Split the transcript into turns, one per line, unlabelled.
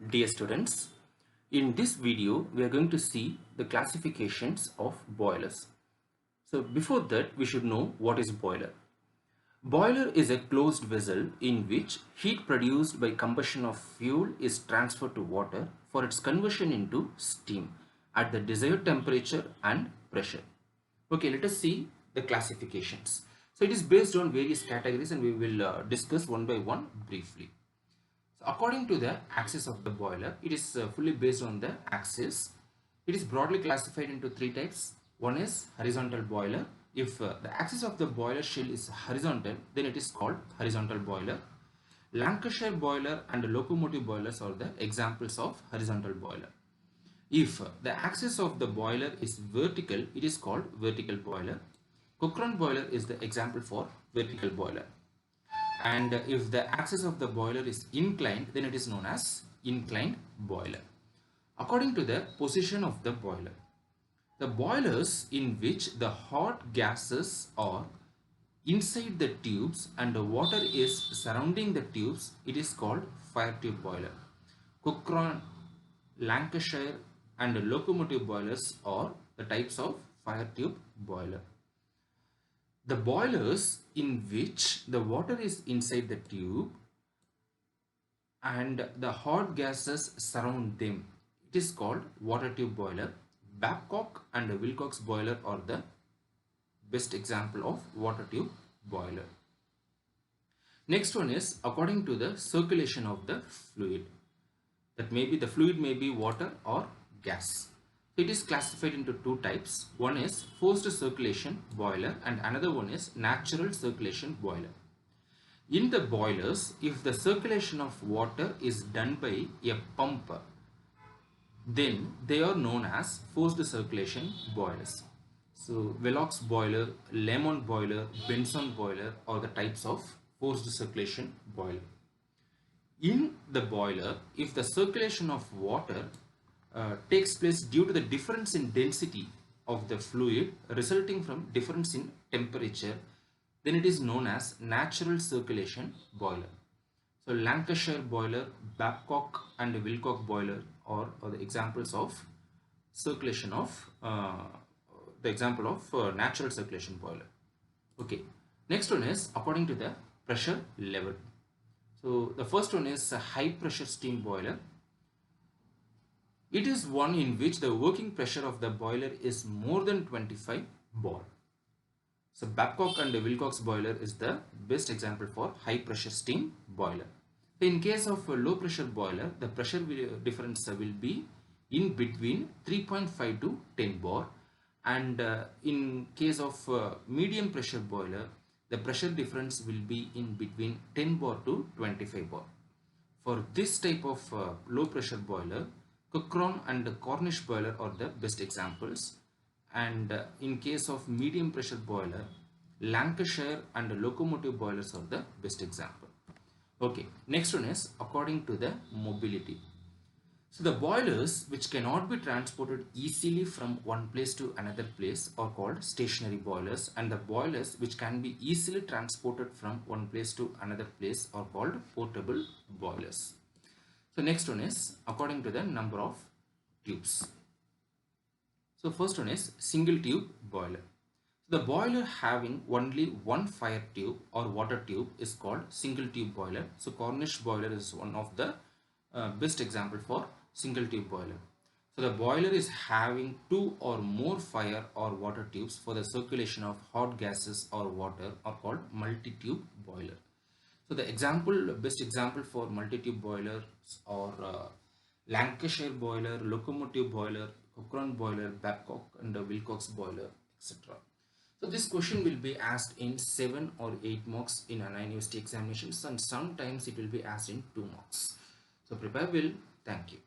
Dear students, in this video we are going to see the classifications of boilers. So before that we should know what is boiler. Boiler is a closed vessel in which heat produced by combustion of fuel is transferred to water for its conversion into steam at the desired temperature and pressure. Okay, let us see the classifications. So it is based on various categories and we will discuss one by one briefly. So according to the axis of the boiler, it is fully based on the axis. It is broadly classified into three types. One is horizontal boiler. If the axis of the boiler shell is horizontal, then it is called horizontal boiler. Lancashire boiler and locomotive boilers are the examples of horizontal boiler. If the axis of the boiler is vertical, it is called vertical boiler. Cochrane boiler is the example for vertical boiler. And if the axis of the boiler is inclined, then it is known as inclined boiler. According to the position of the boiler, the boilers in which the hot gases are inside the tubes and the water is surrounding the tubes, it is called fire tube boiler. Cochrane, Lancashire and locomotive boilers are the types of fire tube boiler. The boilers in which the water is inside the tube and the hot gases surround them, it is called water tube boiler. Babcock and Wilcox boiler are the best example of water tube boiler. Next one is according to the circulation of the fluid. That may be the fluid may be water or gas. It is classified into two types. One is forced circulation boiler and another one is natural circulation boiler. In the boilers, if the circulation of water is done by a pump, then they are known as forced circulation boilers. So Velox boiler, Lemon boiler, Benson boiler are the types of forced circulation boiler. In the boiler, if the circulation of water takes place due to the difference in density of the fluid resulting from difference in temperature, then it is known as natural circulation boiler. So Lancashire boiler, Babcock and Wilcox boiler are the examples of circulation of natural circulation boiler. Okay, next one is according to the pressure level. So the first one is a high pressure steam boiler. It is one in which the working pressure of the boiler is more than 25 bar. So Babcock and Wilcox boiler is the best example for high pressure steam boiler. In case of a low pressure boiler, the pressure difference will be in between 3.5 to 10 bar, and in case of medium pressure boiler, the pressure difference will be in between 10 bar to 25 bar. For this type of low pressure boiler, Cochrane and Cornish boiler are the best examples, and in case of medium pressure boiler, Lancashire and locomotive boilers are the best example. Okay, next one is according to the mobility. So the boilers which cannot be transported easily from one place to another place are called stationary boilers, and the boilers which can be easily transported from one place to another place are called portable boilers. So next one is according to the number of tubes. So first one is single tube boiler. The boiler having only one fire tube or water tube is called single tube boiler. So Cornish boiler is one of the best example for single tube boiler. So the boiler is having two or more fire or water tubes for the circulation of hot gases or water are called multi-tube boiler. So the best example for multi-tube boilers are Lancashire boiler, locomotive boiler, Cochrane boiler, Babcock and Wilcox boiler, etc. So this question will be asked in 7 or 8 marks in an university examinations, and sometimes it will be asked in 2 marks. So prepare well. Thank you.